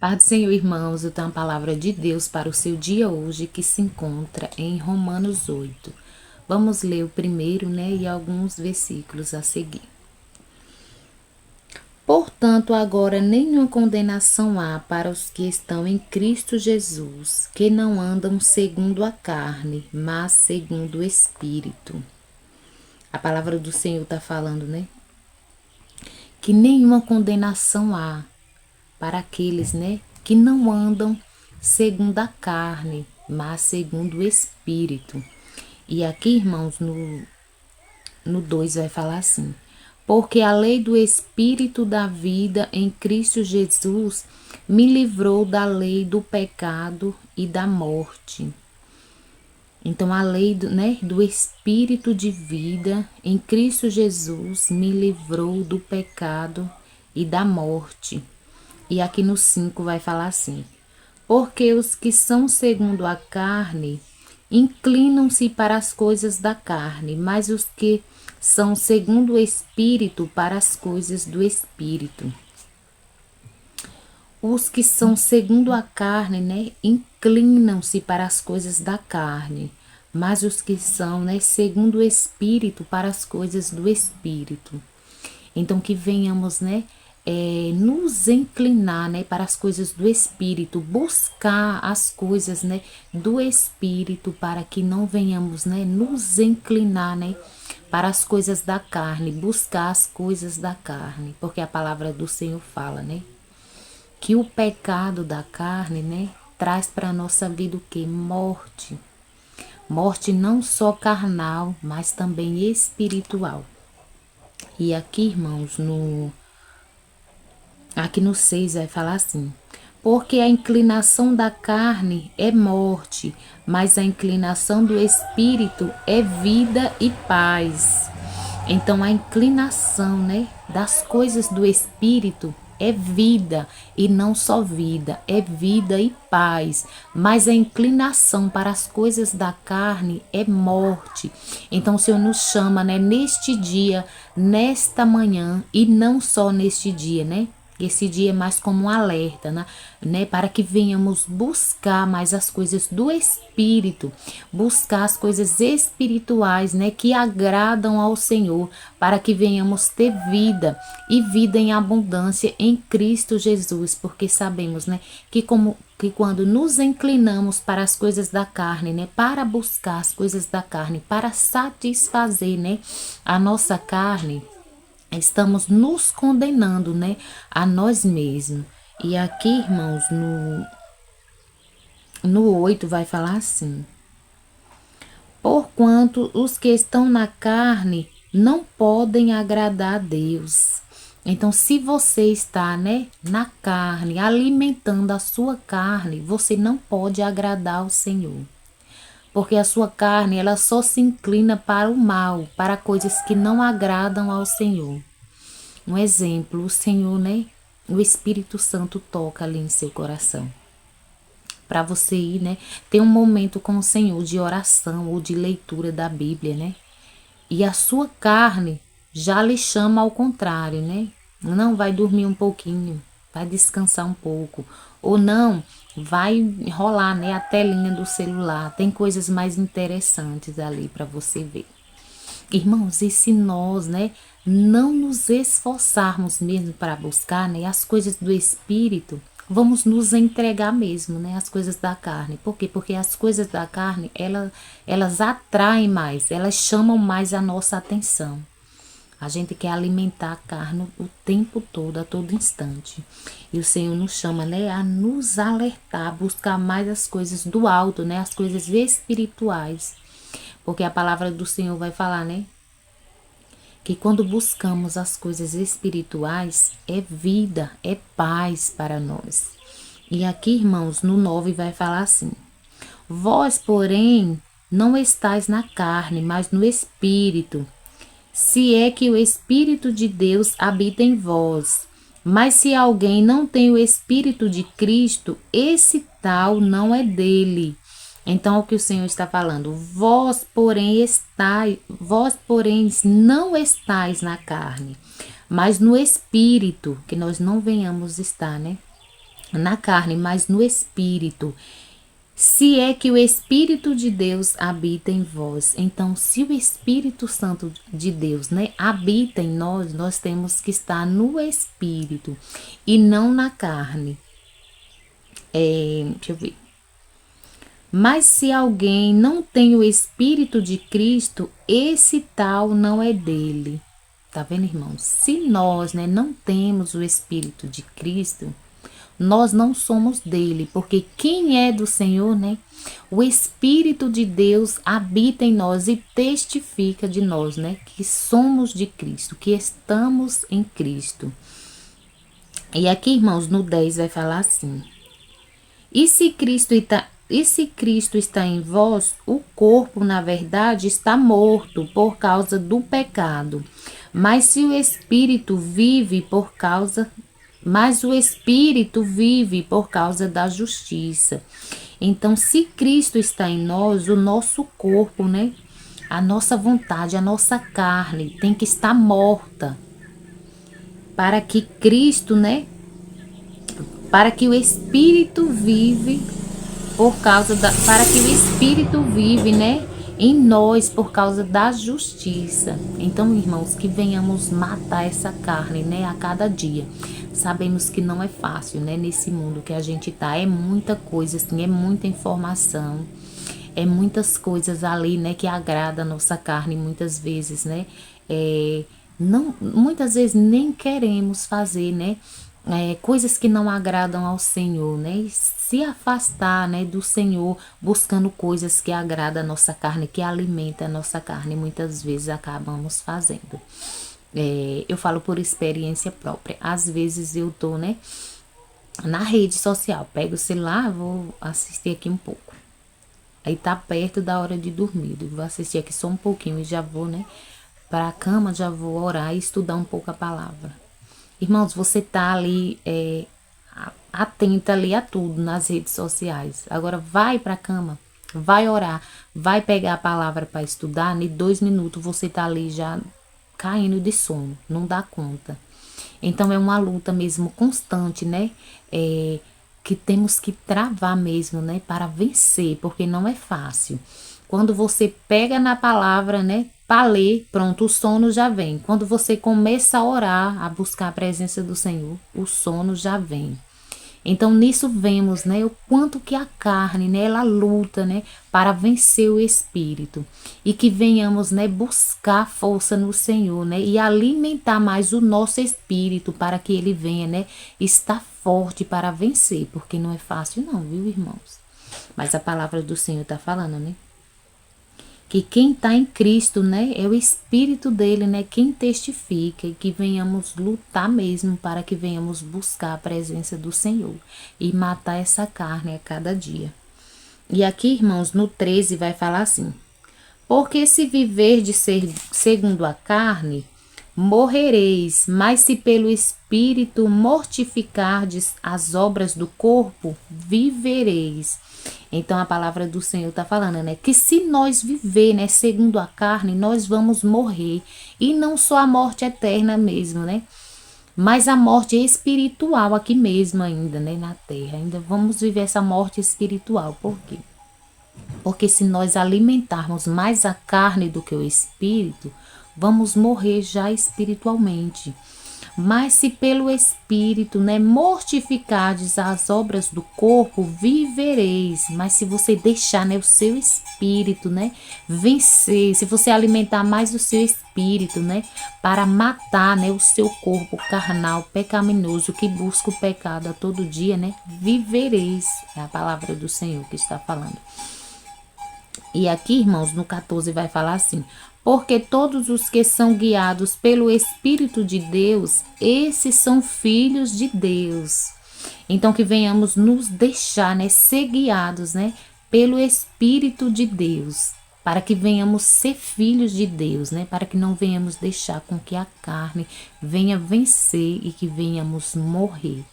Paz do Senhor, irmãos, eu tenho a palavra de Deus para o seu dia hoje, que se encontra em Romanos 8. Vamos ler o primeiro, e alguns versículos a seguir. Portanto, agora nenhuma condenação há para os que estão em Cristo Jesus, que não andam segundo a carne, mas segundo o Espírito. A palavra do Senhor está falando, que nenhuma condenação há para aqueles, que não andam segundo a carne, mas segundo o Espírito. E aqui, irmãos, no 2 vai falar assim: porque a lei do Espírito da vida em Cristo Jesus me livrou da lei do pecado e da morte. Então, a lei do Espírito de vida em Cristo Jesus me livrou do pecado e da morte. E aqui no 5 vai falar assim: porque os que são segundo a carne inclinam-se para as coisas da carne, mas os que são segundo o Espírito para as coisas do Espírito. Os que são segundo a carne, inclinam-se para as coisas da carne, mas os que são, segundo o Espírito para as coisas do Espírito. Então, que venhamos, nos inclinar, para as coisas do Espírito, buscar as coisas, do Espírito, para que não venhamos, nos inclinar, para as coisas da carne, buscar as coisas da carne, porque a palavra do Senhor fala, que o pecado da carne, traz para a nossa vida o quê? Morte. Morte não só carnal, mas também espiritual. E aqui, irmãos, aqui no 6 vai falar assim: porque a inclinação da carne é morte, mas a inclinação do Espírito é vida e paz. Então, a inclinação, das coisas do Espírito é vida, e não só vida, é vida e paz. Mas a inclinação para as coisas da carne é morte. Então, o Senhor nos chama, neste dia, nesta manhã, e não só neste dia, Esse dia é mais como um alerta, para que venhamos buscar mais as coisas do Espírito, buscar as coisas espirituais, que agradam ao Senhor, para que venhamos ter vida e vida em abundância em Cristo Jesus, porque sabemos, que quando nos inclinamos para as coisas da carne, para buscar as coisas da carne, para satisfazer, a nossa carne, estamos nos condenando, a nós mesmos. E aqui, irmãos, no 8 vai falar assim: porquanto os que estão na carne não podem agradar a Deus. Então, se você está, na carne, alimentando a sua carne, você não pode agradar ao Senhor. Porque a sua carne, ela só se inclina para o mal, para coisas que não agradam ao Senhor. Um exemplo, o Senhor, o Espírito Santo toca ali em seu coração. Para você ir, ter um momento com o Senhor de oração ou de leitura da Bíblia, E a sua carne já lhe chama ao contrário, Não, vai dormir um pouquinho, vai descansar um pouco. Ou não, vai rolar, a telinha do celular. Tem coisas mais interessantes ali para você ver. Irmãos, e se nós, não nos esforçarmos mesmo para buscar, as coisas do Espírito, vamos nos entregar mesmo, às coisas da carne. Por quê? Porque as coisas da carne, elas atraem mais, elas chamam mais a nossa atenção. A gente quer alimentar a carne o tempo todo, a todo instante. E o Senhor nos chama, a nos alertar, a buscar mais as coisas do alto, as coisas espirituais. Porque a palavra do Senhor vai falar, que quando buscamos as coisas espirituais, é vida, é paz para nós. E aqui, irmãos, no 9 vai falar assim: vós, porém, não estáis na carne, mas no Espírito, se é que o Espírito de Deus habita em vós. Mas se alguém não tem o Espírito de Cristo, esse tal não é dele. Então, o que o Senhor está falando: vós, porém, não estáis na carne, mas no Espírito, que nós não venhamos estar, na carne, mas no espírito. Se é que o Espírito de Deus habita em vós. Então, se o Espírito Santo de Deus, né, habita em nós, nós temos que estar no Espírito e não na carne. Deixa eu ver. Mas se alguém não tem o Espírito de Cristo, esse tal não é dele. Tá vendo, irmãos? Se nós, né, não temos o Espírito de Cristo, nós não somos dele, porque quem é do Senhor, né? O Espírito de Deus habita em nós e testifica de nós, né? Que somos de Cristo, que estamos em Cristo. E aqui, irmãos, no 10 vai falar assim: E se Cristo está em vós, o corpo, na verdade, está morto por causa do pecado. Mas se o Espírito vive por causa mas o Espírito vive por causa da justiça. Então, se Cristo está em nós, o nosso corpo, né? A nossa vontade, a nossa carne tem que estar morta. Para que Cristo, né? Para que o Espírito vive para que o Espírito vive, né? Em nós por causa da justiça. Então, irmãos, que venhamos matar essa carne, né? A cada dia. Sabemos que não é fácil, né? Nesse mundo que a gente tá, é muita coisa, assim, é muita informação, é muitas coisas ali, né? Que agrada a nossa carne muitas vezes, né? Não, muitas vezes nem queremos fazer, né? Coisas que não agradam ao Senhor, né? E se afastar, né, do Senhor, buscando coisas que agradam a nossa carne, que alimenta a nossa carne, muitas vezes acabamos fazendo. Eu falo por experiência própria. Às vezes eu tô, né, na rede social, pego o celular, vou assistir aqui um pouco. Aí tá perto da hora de dormir, eu vou assistir aqui só um pouquinho e já vou, né, para a cama, já vou orar e estudar um pouco a palavra. Irmãos, você tá ali atenta ali a tudo nas redes sociais. Agora vai para a cama, vai orar, vai pegar a palavra para estudar, em 2 minutos você tá ali já caindo de sono, não dá conta. Então é uma luta mesmo constante, né? Que temos que travar mesmo, né? Para vencer, porque não é fácil. Quando você pega na palavra, né? Para ler, pronto, o sono já vem. Quando você começa a orar, a buscar a presença do Senhor, o sono já vem. Então nisso vemos, né, o quanto que a carne, né, ela luta, né, para vencer o espírito, e que venhamos, né, buscar força no Senhor, né, e alimentar mais o nosso espírito para que ele venha, né, estar forte para vencer, porque não é fácil não, viu, irmãos? Mas a palavra do Senhor está falando, né? Que quem está em Cristo, né, é o Espírito dele, né, quem testifica, e que venhamos lutar mesmo para que venhamos buscar a presença do Senhor e matar essa carne a cada dia. E aqui, irmãos, no 13 vai falar assim: porque se viver de ser segundo a carne, morrereis, mas se pelo Espírito mortificardes as obras do corpo, vivereis. Então a palavra do Senhor está falando, né? Que se nós viver, né, segundo a carne, nós vamos morrer. E não só a morte eterna mesmo, né? Mas a morte espiritual aqui mesmo ainda, né? Na terra. Ainda vamos viver essa morte espiritual. Por quê? Porque se nós alimentarmos mais a carne do que o espírito, vamos morrer já espiritualmente. Mas se pelo Espírito, né, mortificardes as obras do corpo, vivereis. Mas se você deixar, né, o seu espírito, né, vencer, se você alimentar mais o seu espírito, né, para matar, né, o seu corpo carnal, pecaminoso, que busca o pecado a todo dia, né, vivereis. É a palavra do Senhor que está falando. E aqui, irmãos, no 14 vai falar assim: porque todos os que são guiados pelo Espírito de Deus, esses são filhos de Deus. Então que venhamos nos deixar, né, ser guiados, né, pelo Espírito de Deus, para que venhamos ser filhos de Deus, né, para que não venhamos deixar com que a carne venha vencer e que venhamos morrer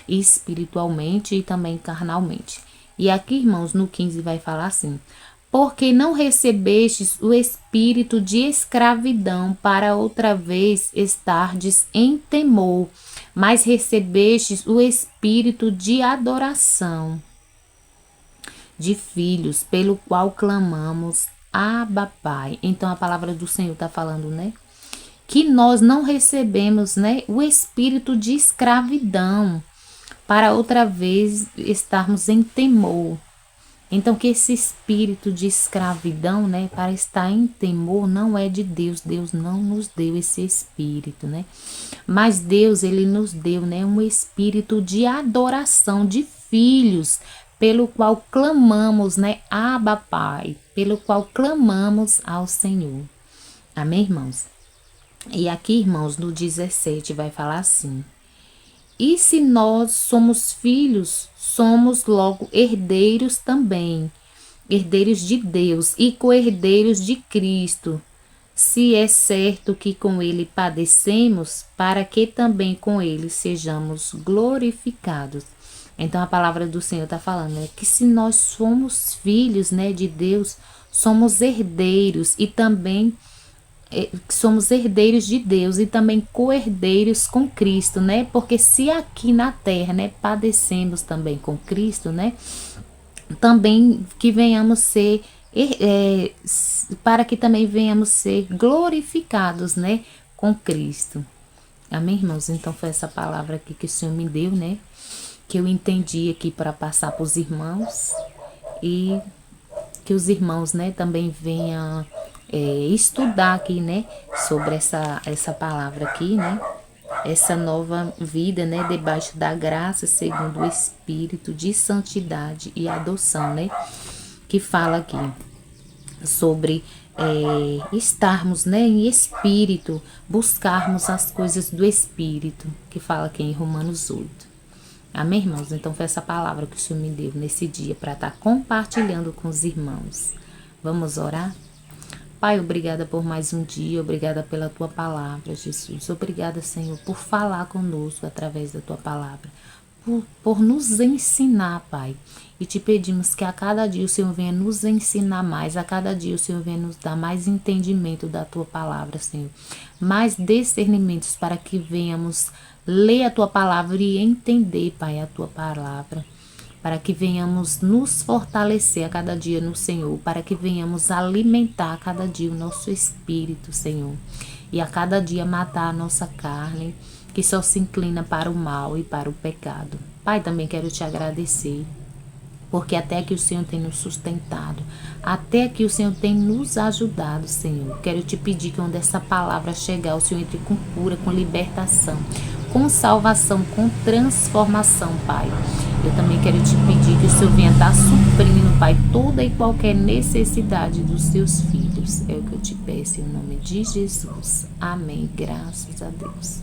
espiritualmente e também carnalmente. E aqui, irmãos, no 15 vai falar assim: porque não recebestes o espírito de escravidão para outra vez estardes em temor, mas recebestes o espírito de adoração de filhos, pelo qual clamamos, Abba, Pai. Então a palavra do Senhor está falando, né? Que nós não recebemos, né, o espírito de escravidão para outra vez estarmos em temor. Então que esse espírito de escravidão, né, para estar em temor não é de Deus. Deus não nos deu esse espírito, né? Mas Deus, ele nos deu, né, um espírito de adoração de filhos, pelo qual clamamos, né, Abba, Pai, pelo qual clamamos ao Senhor. Amém, irmãos? E aqui, irmãos, no 17 vai falar assim: e se nós somos filhos, somos logo herdeiros também, herdeiros de Deus e co-herdeiros de Cristo, se é certo que com ele padecemos, para que também com ele sejamos glorificados. Então a palavra do Senhor está falando, né, que se nós somos filhos, né, de Deus, somos herdeiros e também somos herdeiros de Deus e também co-herdeiros com Cristo, né? Porque se aqui na terra, né, padecemos também com Cristo, né, também que venhamos ser para que também venhamos ser glorificados, né, com Cristo. Amém, irmãos? Então foi essa palavra aqui que o Senhor me deu, né, que eu entendi aqui para passar para os irmãos, e que os irmãos, né, também venham estudar aqui, né, sobre essa palavra aqui, né, essa nova vida, né, debaixo da graça segundo o Espírito de santidade e adoção, né, que fala aqui sobre estarmos, né, em espírito, buscarmos as coisas do Espírito, que fala aqui em Romanos 8. Amém, irmãos? Então foi essa palavra que o Senhor me deu nesse dia para estar compartilhando com os irmãos. Vamos orar? Pai, obrigada por mais um dia, obrigada pela Tua palavra, Jesus. Obrigada, Senhor, por falar conosco através da Tua palavra, por nos ensinar, Pai. E te pedimos que a cada dia o Senhor venha nos ensinar mais, a cada dia o Senhor venha nos dar mais entendimento da Tua palavra, Senhor. Mais discernimentos para que venhamos ler a Tua palavra e entender, Pai, a Tua palavra. Para que venhamos nos fortalecer a cada dia no Senhor, para que venhamos alimentar a cada dia o nosso espírito, Senhor, e a cada dia matar a nossa carne, que só se inclina para o mal e para o pecado. Pai, também quero te agradecer, porque até que o Senhor tem nos sustentado, até que o Senhor tem nos ajudado, Senhor. Quero te pedir que onde essa palavra chegar, o Senhor entre com cura, com libertação, com salvação, com transformação, Pai. Eu também quero te pedir que o Senhor venha estar suprindo, Pai, toda e qualquer necessidade dos seus filhos. É o que eu te peço em nome de Jesus. Amém. Graças a Deus.